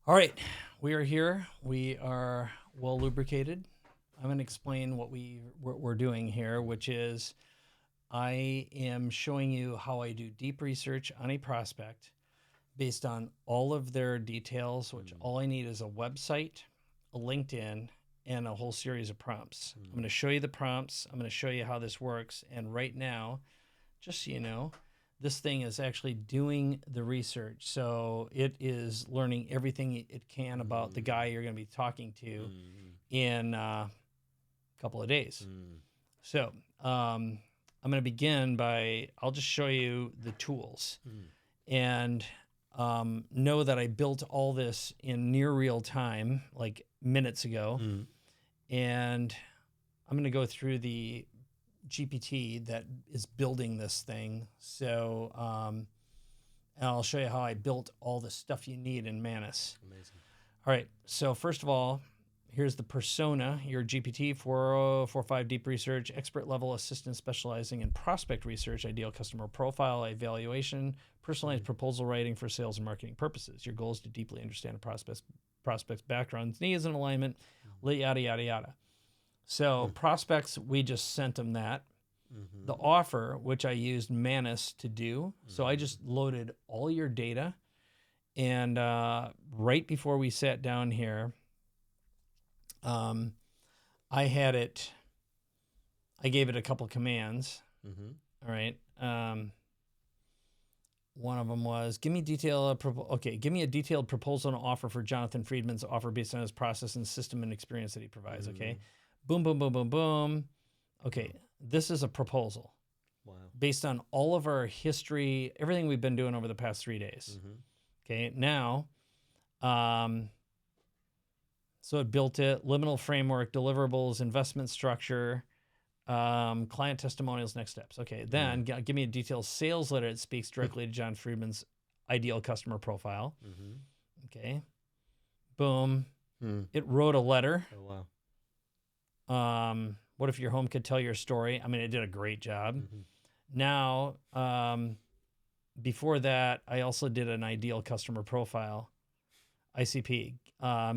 All right, we are here. We are well lubricated. I'm going to explain what we're doing here, which is I am showing you how I do deep research on a prospect based on all of their details, which all I need is a website, a LinkedIn, and a whole series of prompts. I'm going to show you the prompts. I'm going to show you how this works. And right now, just so you know, this thing is actually doing the research. So it is learning everything it can about the guy you're going to be talking to in a couple of days. So I'm going to begin by, I'll just show you the tools. And know that I built all this in near real time, like minutes ago. And I'm going to go through the GPT that is building this thing. So, and I'll show you how I built all the stuff you need in Manus. Amazing. All right. So first of all, here's the persona, your GPT 4045 deep research, expert level assistant specializing in prospect research, ideal customer profile, evaluation, personalized proposal writing for sales and marketing purposes. Your goal is to deeply understand a prospect's background, needs, and alignment, yada, yada, yada. So prospects, we just sent them that. The offer, which I used Manus to do. So I just loaded all your data. And right before we sat down here, I had it, I gave it a couple commands. All right. One of them was, give me give me a detailed proposal and offer for Jonathan Friedman's offer based on his process and system and experience that he provides. Okay. Boom, boom, boom, boom, boom. Okay. This is a proposal. Wow. Based on all of our history, everything we've been doing over the past 3 days. Okay. Now, so it built it, liminal framework, deliverables, investment structure, client testimonials, next steps. Okay, then give me a detailed sales letter that speaks directly to John Friedman's ideal customer profile. Okay, boom. It wrote a letter. Oh, wow. What if your home could tell your story? I mean, it did a great job. Now, before that, I also did an ideal customer profile, ICP.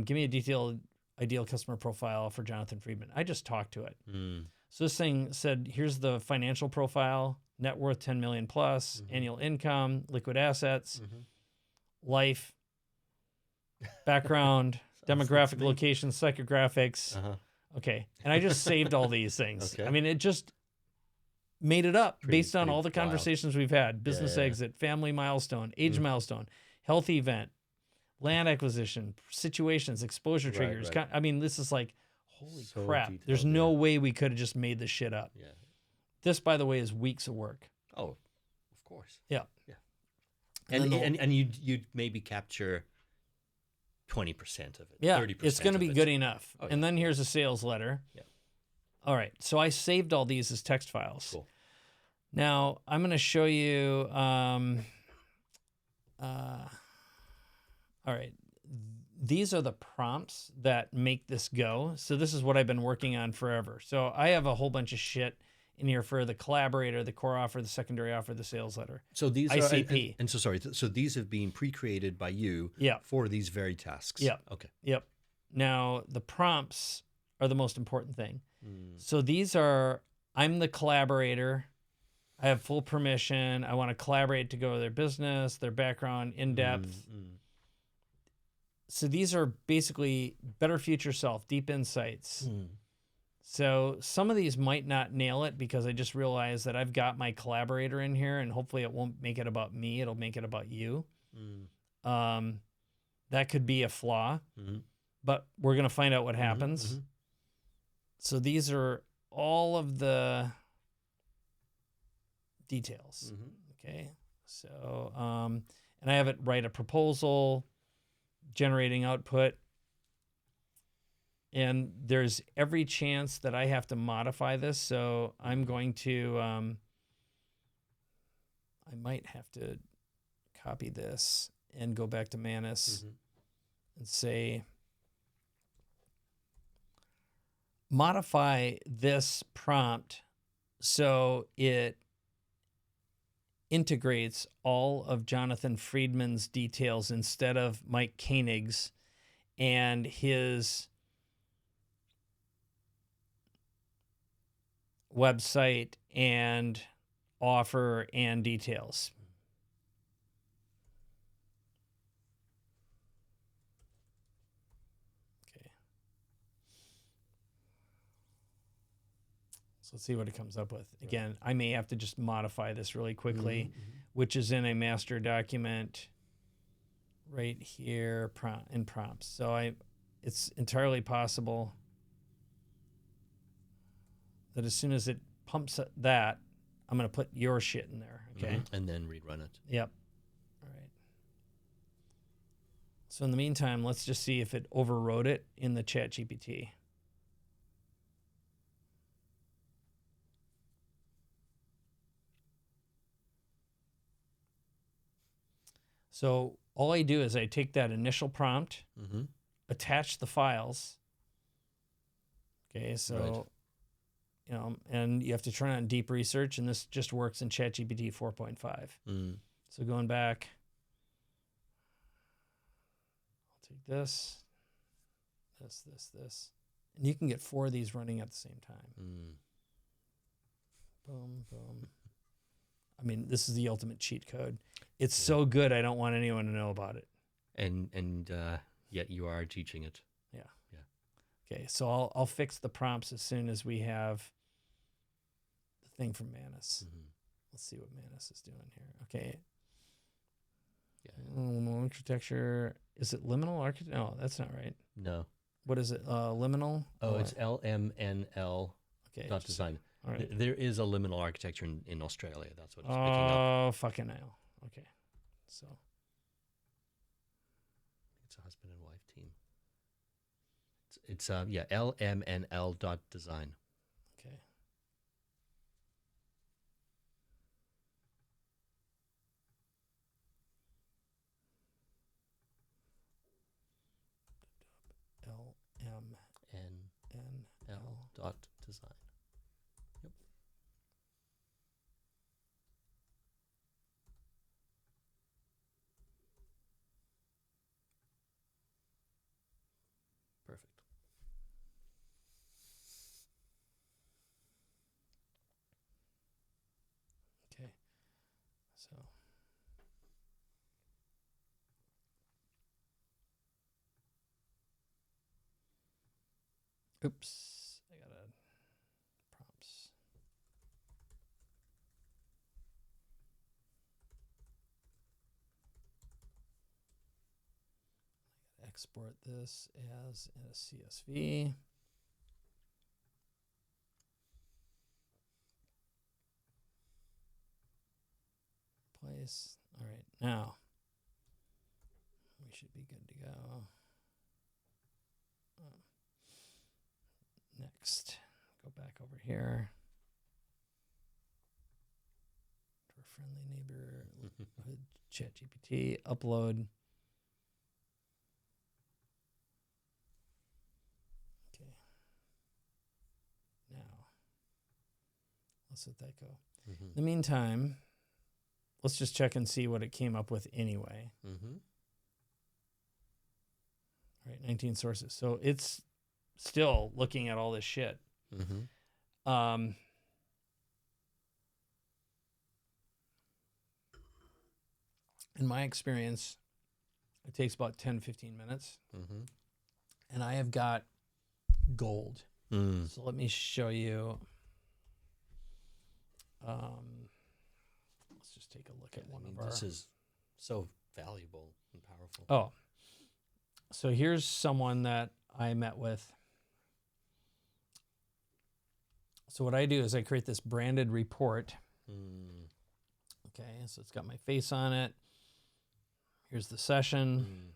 Give me a detailed ideal customer profile for Jonathan Friedman. I just talked to it. So this thing said, here's the financial profile, net worth 10 million plus, annual income, liquid assets, life, background, demographic, location, psychographics. Okay. And I just saved all these things. Okay. I mean, it just made it up based on all the wild. conversations we've had. Business exit, family milestone, age milestone, health event, land acquisition, situations, exposure triggers. right. I mean, this is like, holy So crap. detailed, There's no way we could have just made this shit up. Yeah. This, by the way, is weeks of work. Oh, of course. Yeah. Yeah. And And you'd maybe capture 20% of it. Yeah, 30% it's going to of be it. good enough. Oh, yeah. And then here's a sales letter. Yeah. All right. So I saved all these as text files. Cool. Now I'm going to show you. All right. These are the prompts that make this go. So this is what I've been working on forever. So I have a whole bunch of shit in here for the collaborator, the core offer, the secondary offer, the sales letter. So these ICP. And so sorry. So these have been pre-created by you for these very tasks. Yep. Okay. Yep. Now the prompts are the most important thing. So these are, I'm the collaborator. I have full permission. I want to collaborate to go to their business, their background, in depth. So these are basically better future self, deep insights. So some of these might not nail it because I just realized that I've got my collaborator in here and hopefully it won't make it about me. It'll make it about you. That could be a flaw, but we're going to find out what happens. So these are all of the details. Okay. So, and I have it write a proposal, generating output. And there's every chance that I have to modify this. So I'm going to, I might have to copy this and go back to Manus and say, modify this prompt so it integrates all of Jonathan Friedman's details instead of Mike Koenig's, and his website and offer and details. Okay. So let's see what it comes up with. Again, I may have to just modify this really quickly, which is in a master document right here in prompts. So it's entirely possible that as soon as it pumps that, I'm going to put your shit in there. Okay. And then rerun it. Yep. All right. So in the meantime, let's just see if it overrode it in the ChatGPT. So all I do is I take that initial prompt, attach the files. Okay, so, and you have to turn on deep research, and this just works in ChatGPT 4.5. So going back, I'll take this, and you can get 4 of these running at the same time. Boom, boom. I mean, this is the ultimate cheat code. It's so good, I don't want anyone to know about it. And yet you are teaching it. Yeah. Okay, so I'll fix the prompts as soon as we have the thing from Manus. Let's see what Manus is doing here. Okay. Liminal architecture. Is it liminal architecture? No, that's not right. No. What is it? Liminal? Oh, it's LMNL. Okay. Not design. All right. There is a liminal architecture in Australia. That's what it's picking up. Oh, fucking hell. Okay. So. It's a husband and wife team. It's LMNL.design. Okay. LMNL.design. Yep. Perfect. Okay. So. Oops. I got prompts. Export this as a CSV. Place. All right, now we should be good to go. Next, go back over here to our friendly neighborhood ChatGPT. Upload. Okay. Now, let's let that go. In the meantime, let's just check and see what it came up with anyway. All right, 19 sources. So it's still looking at all this shit. In my experience, it takes about 10, 15 minutes. And I have got gold. So let me show you. Let's just take a look at one of our... This is so valuable and powerful. Oh, so here's someone that I met with. So what I do is I create this branded report. Okay, so it's got my face on it. Here's the session.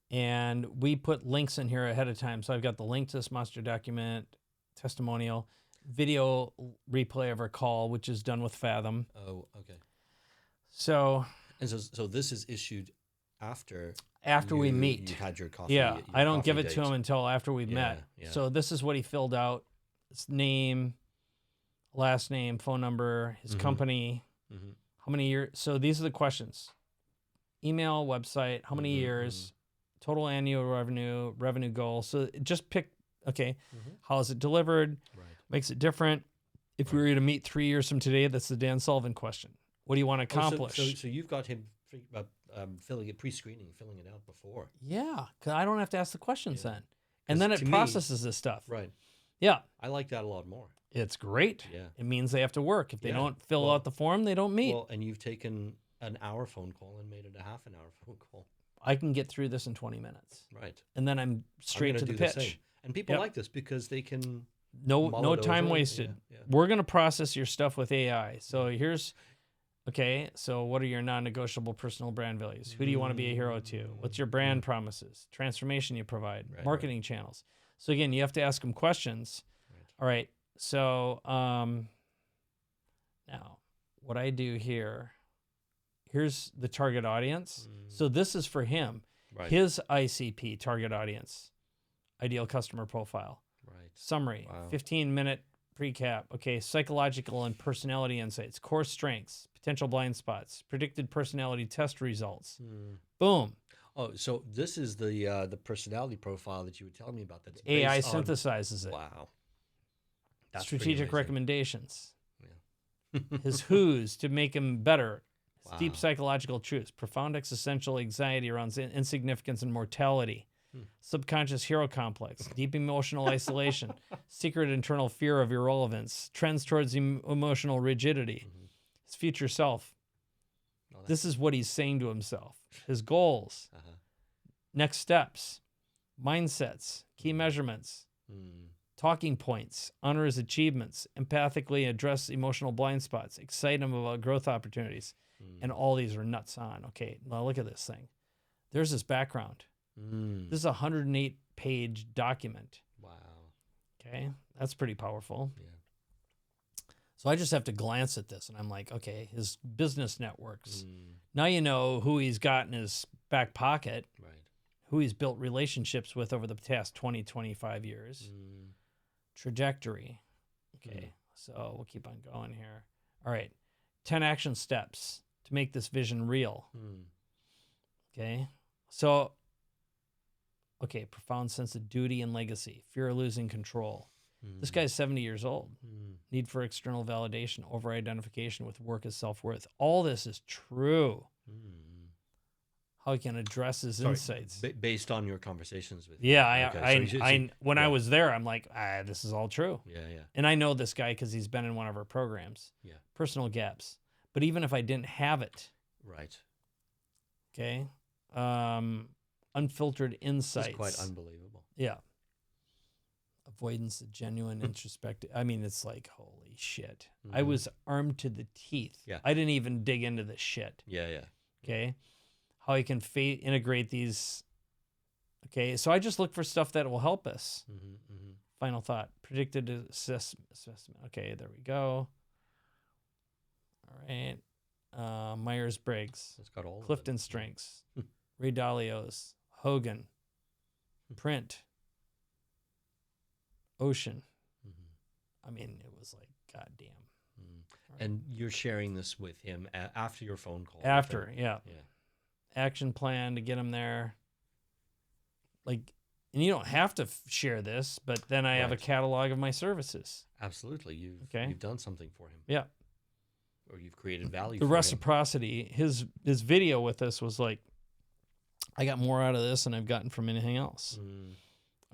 And we put links in here ahead of time. So I've got the link to this master document, testimonial, video replay of our call, which is done with Fathom. Oh, okay. So this is issued after we meet. You had your coffee. Yeah, your I don't coffee give it date. to him until after we've met. Yeah. So this is what he filled out. His name, last name, phone number, his company, how How many years? So these are the questions. Email, website, how many years, total annual revenue goal. So just pick, okay, how is it delivered? Right. Makes it different. If we were to meet 3 years from today, that's the Dan Sullivan question. What do you want to accomplish? So you've got him filling it, pre-screening, filling it out before. Yeah, because I don't have to ask the questions then. 'Cause And then it to me- processes this stuff. Right. Yeah. I like that a lot more. It's great. Yeah. It means they have to work. If they Yeah. don't fill out the form, they don't meet. Well, and you've taken an hour phone call and made it a half an hour phone call. I can get through this in 20 minutes. Right. And then I'm straight to the pitch. same. And people like this because they can no it time over. wasted. Yeah. We're going to process your stuff with AI. So here's, okay, so what are your non-negotiable personal brand values? Who do you want to be a hero to? What's your brand promises? Transformation you provide? Marketing channels. So again, you have to ask them questions. Right. All right. So now what I do here, here's the target audience. So this is for him. Right. His ICP, target audience, ideal customer profile. Right. Summary, Wow. 15-minute recap. Okay, psychological and personality insights, core strengths, potential blind spots, predicted personality test results. Boom. Oh, so this is the personality profile that you were telling me about. That's AI based on- synthesizes it. Wow. That's pretty Strategic amazing. recommendations. Yeah. His who's to make him better. Wow. Deep psychological truths, profound existential anxiety around insignificance and mortality, subconscious hero complex, deep emotional isolation, secret internal fear of irrelevance, trends towards emotional rigidity, his future self. This is what he's saying to himself. His goals, next steps, mindsets, key measurements, talking points, honor his achievements, empathically address emotional blind spots, excite him about growth opportunities. And all these are nuts on. Okay, now look at this thing. There's this background. This is a 108-page document. Wow. Okay, that's pretty powerful. Yeah. So I just have to glance at this, and I'm like, okay, his business networks. Now you know who he's got in his back pocket, Right. who he's built relationships with over the past 20, 25 years. Trajectory. Okay, so we'll keep on going here. All right, 10 action steps to make this vision real. Okay, so, okay, profound sense of duty and legacy, fear of losing control. This guy's 70 years old. Need for external validation, over-identification with work as self-worth. All this is true. How he can address his insights. Based on your conversations with Yeah, him. When I was there, I'm like, this is all true. Yeah. And I know this guy because he's been in one of our programs. Yeah. Personal gaps. But even if I didn't have it, Right. okay, unfiltered insights. It's quite unbelievable. Yeah. Avoidance of genuine introspective. I mean, it's like, holy shit. I was armed to the teeth. Yeah. I didn't even dig into this shit. Yeah. Okay. How he can integrate these. Okay. So I just look for stuff that will help us. Final thought. Predicted assessment. Okay. There we go. All right. Myers-Briggs. It's got all Clifton of it. Strengths. Ray Dalio's. Hogan. Print. Ocean. I mean, it was like, goddamn. And you're sharing this with him after your phone call. After, yeah. Yeah. Action plan to get him there. Like, and you don't have to share this, but then I have a catalog of my services. Absolutely. You've done something for him. Yeah. Or you've created value The for reciprocity, his video with us was like, I got more out of this than I've gotten from anything else.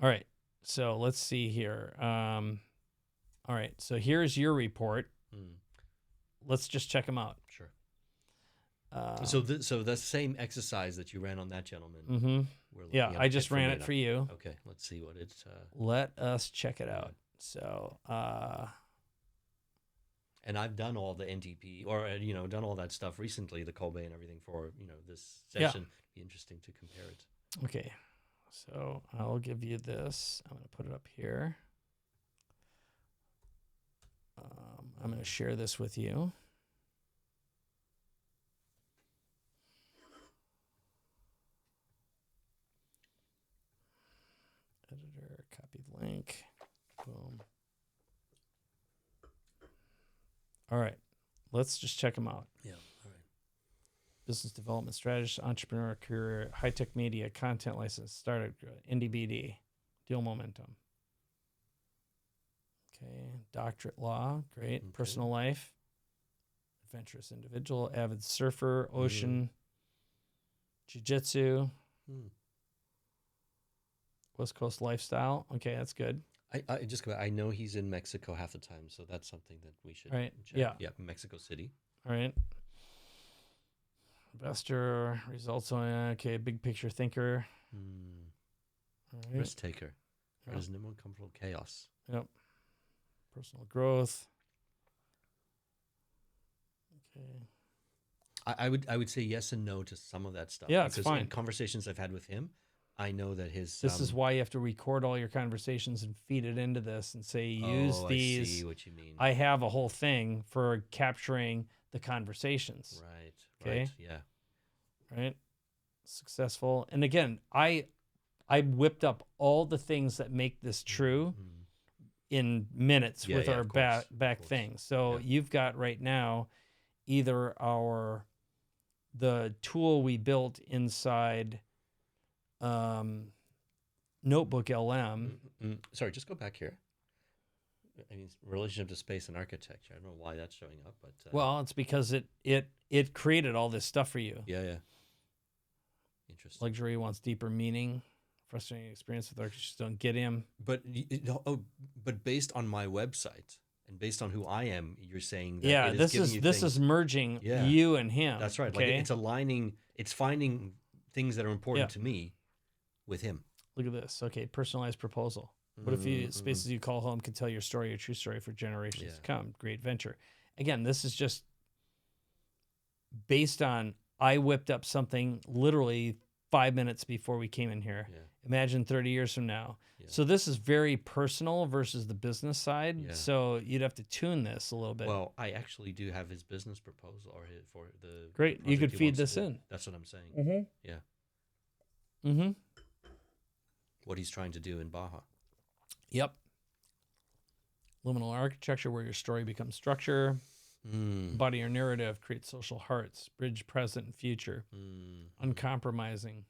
All right. So let's see here. All right. So here's your report. Let's just check them out. Sure. So that's the same exercise that you ran on that gentleman. We're looking Yeah, at I just from ran data. it for you. Okay, let's see what it's. Let us check it out. So, and I've done all the NTP or done all that stuff recently, the Kobe and everything for this session. Be interesting to compare it. Okay, so I'll give you this. I'm going to put it up here. I'm going to share this with you. Editor, copy the link. Boom. All right. Let's just check them out. Yeah. All right. business development strategist, entrepreneur, career, high-tech media, content license, startup, indie BD, deal momentum. Okay, doctorate law, great. Okay. Personal life, adventurous individual, avid surfer, ocean, jiu-jitsu, West Coast lifestyle. Okay, that's good. I just I know he's in Mexico half the time, so that's something that we should Right. check. Yeah, Mexico City. All right. Investor, results on, okay, big picture thinker. All right. Risk taker. Where does no one come from chaos? Yep. Personal growth. Okay. I would say yes and no to some of that stuff. Yeah, it's because fine. in conversations I've had with him, I know that his This is why you have to record all your conversations and feed it into this and say, use these. I see what you mean. I have a whole thing for capturing the conversations. Right. Okay. Right. Yeah. Right. Successful. And again, I whipped up all the things that make this true in minutes with our back thing. So you've got right now either the tool we built inside Notebook LM. Sorry, just go back here. I mean, relationship to space and architecture. I don't know why that's showing up, but well, it's because it created all this stuff for you. Yeah. Interesting. Luxury wants deeper meaning. Frustrating experience with architects don't get him. But but based on my website and based on who I am, you're saying that this is merging you and him. That's right. Okay? Like it's aligning. It's finding things that are important to me with him. Look at this. Okay, personalized proposal. What if you spaces you call home can tell your story, your true story for generations to come? Great venture. Again, this is just based on I whipped up something literally 5 minutes before we came in here. Yeah. Imagine 30 years from now. Yeah. So this is very personal versus the business side. Yeah. So you'd have to tune this a little bit. Well, I actually do have his business proposal for the great. You could feed this in. That's what I'm saying. Mm-hmm. Yeah. Mm-hmm. What he's trying to do in Baja. Yep. Liminal architecture, where your story becomes structure. Body your narrative, create social hearts, bridge present and future, uncompromising,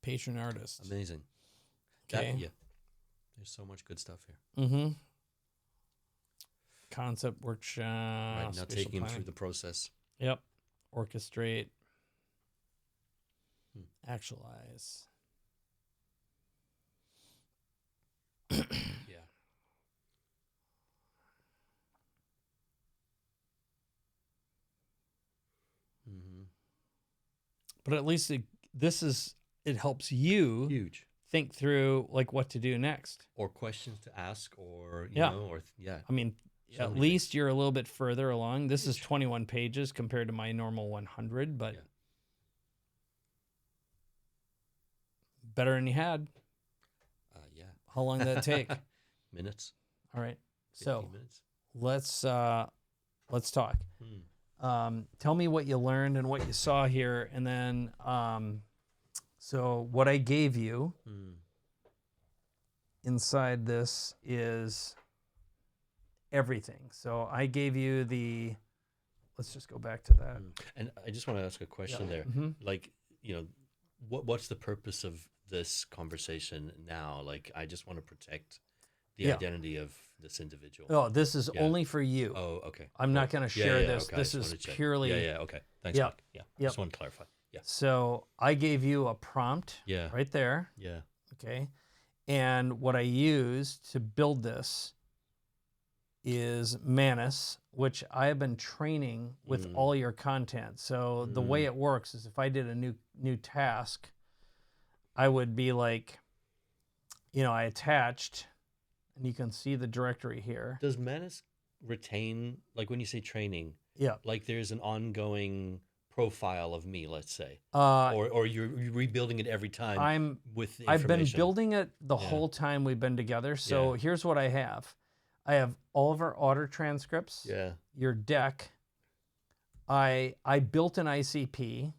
patron artist. Amazing. Okay. Yeah. There's so much good stuff here. Mm-hmm. Concept workshop. Right, now taking him through the process. Yep. Orchestrate. Actualize. Yeah. But at least it helps you Huge. think through like what to do next. Or questions to ask or, you know, or I mean, so at least you're a little bit further along. This is 21 pages compared to my normal 100, but better than you had. Yeah. How long did that take? Minutes. All right. 15 So minutes. let's talk. Tell me what you learned and what you saw here, and then so what I gave you inside this is everything. So I gave you let's just go back to that. And I just want to ask a question there. Like, you know, what's the purpose of this conversation now? Like, I just want to protect the identity of this individual. Oh, this is only for you. Oh, okay. I'm not going to share this. Okay. This is purely. Yeah, okay. Thanks, Mike. Yeah, just want to clarify. Yeah. So I gave you a prompt right there. Yeah. Okay. And what I used to build this is Manus, which I have been training with all your content. So the way it works is if I did a new task, I would be like, you know, I attached, and you can see the directory here. Does Manus retain, like when you say training, like there's an ongoing profile of me, let's say, or you're rebuilding it every time with the I've been information? building it the whole time we've been together. So here's what I have. I have all of our auto transcripts, your deck. I built an ICP.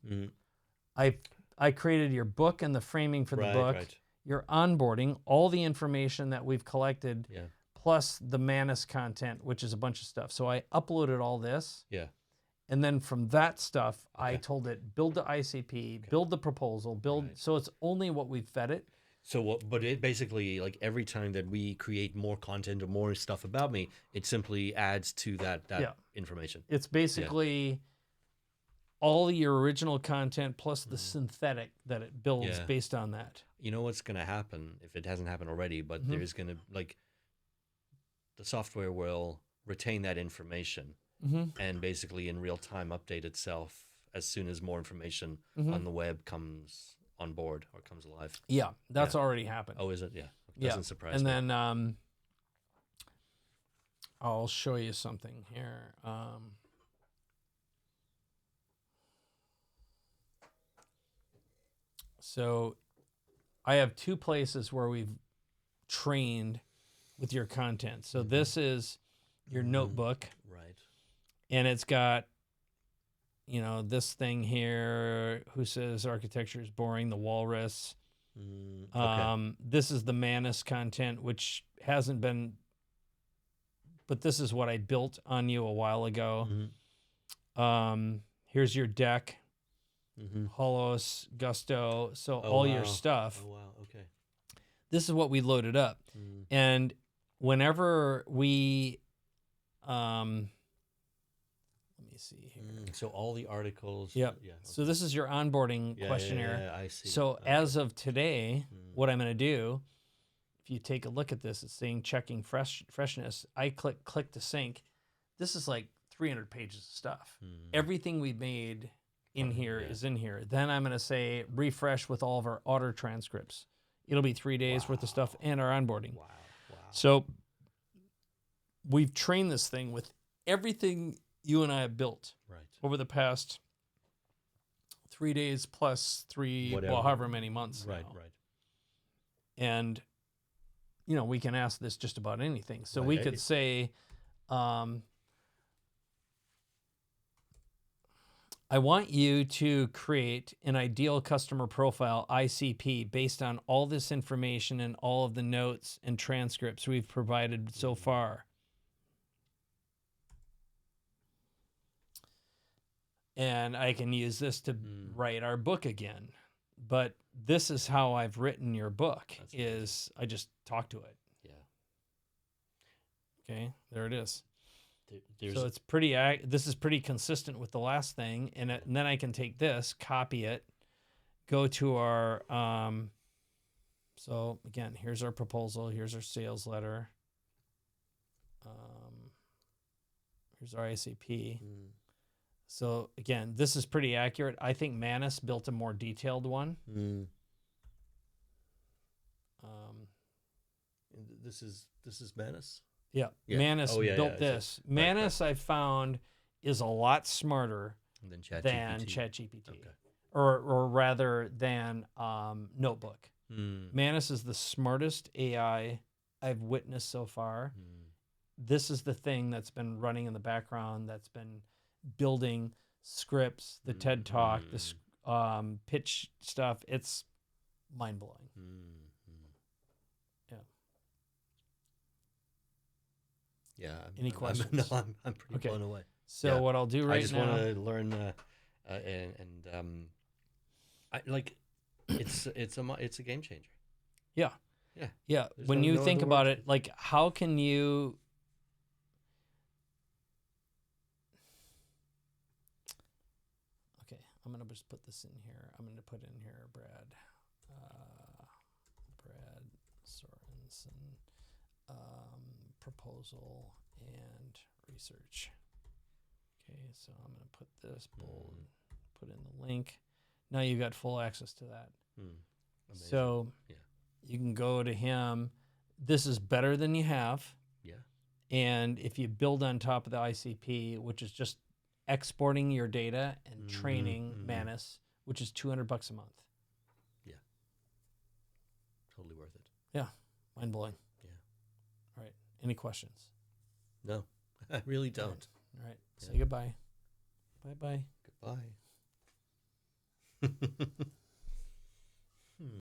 I created your book and the framing for the book. Right. Your onboarding, all the information that we've collected, plus the Manus content, which is a bunch of stuff. So I uploaded all this. Yeah. And then from that stuff, I Okay. told it, build the ICP, build the proposal, build. Right. So it's only what we've fed it. So what? But it basically, like, every time that we create more content or more stuff about me, it simply adds to that Yeah. information. It's basically all your original content plus the synthetic that it builds Yeah. based on that. You know what's going to happen if it hasn't happened already? But there's going to, like, the software will retain that information and basically in real time update itself as soon as more information on the web comes on board or comes alive. Yeah, that's already happened. Oh, is it? Yeah. Doesn't surprise and me. then I'll show you something here. So I have two places where we've trained with your content. So this is your notebook, Right. and it's got, you know, this thing here, who says architecture is boring, the walrus. Okay. This is the Manus content, which hasn't been, but this is what I built on you a while ago. Here's your deck, Holos, Gusto, so all your stuff. Oh, wow. Okay. This is what we loaded up. And whenever we, let me see here. So all the articles. Yep. Yeah. So this is your onboarding questionnaire. Yeah, I see. So as of today, what I'm going to do, if you take a look at this, it's saying checking freshness. I click to sync. This is like 300 pages of stuff. Everything we made in here is in here. Then I'm going to say refresh with all of our auto transcripts. It'll be 3 days worth of stuff and our onboarding. Wow. So we've trained this thing with everything you and I have built over the past 3 days plus three, Whatever. well, however many months Right. now. And, you know, we can ask this just about anything. So we could say, I want you to create an ideal customer profile, ICP, based on all this information and all of the notes and transcripts we've provided so far. And I can use this to write our book again. But this is how I've written your book. I just talk to it. Yeah. Okay, there it is. There's So it's pretty. This is pretty consistent with the last thing, and then I can take this, copy it, go to our. So again, here's our proposal. Here's our sales letter. Here's our ICP. So again, this is pretty accurate. I think Manus built a more detailed one. This is Manus. Yeah. Yeah. Manus built I this. see. Manus, I found, is a lot smarter Than than ChatGPT. ChatGPT, Okay. or rather than Notebook. Manus is the smartest AI I've witnessed so far. This is the thing that's been running in the background, that's been building scripts, the TED Talk, the pitch stuff. It's mind-blowing. Yeah. Any questions? I'm pretty blown away. So what I'll do right now, I just want to learn, I like, it's a game changer. Yeah. There's When no you other think word about for it, like, how can you? Okay, I'm gonna just put this in here. I'm gonna put in here, Brad Sorensen, proposal and research. Okay, so I'm gonna put this bold, put in the link. Now you got full access to that. Amazing. So you can go to him. This is better than you have. Yeah. And if you build on top of the ICP, which is just exporting your data and training Manus, which is $200 a month. Yeah. Totally worth it. Yeah. Mind blowing. Yeah. All right. Any questions? No, I really don't. All right. Say goodbye. Bye-bye. Goodbye.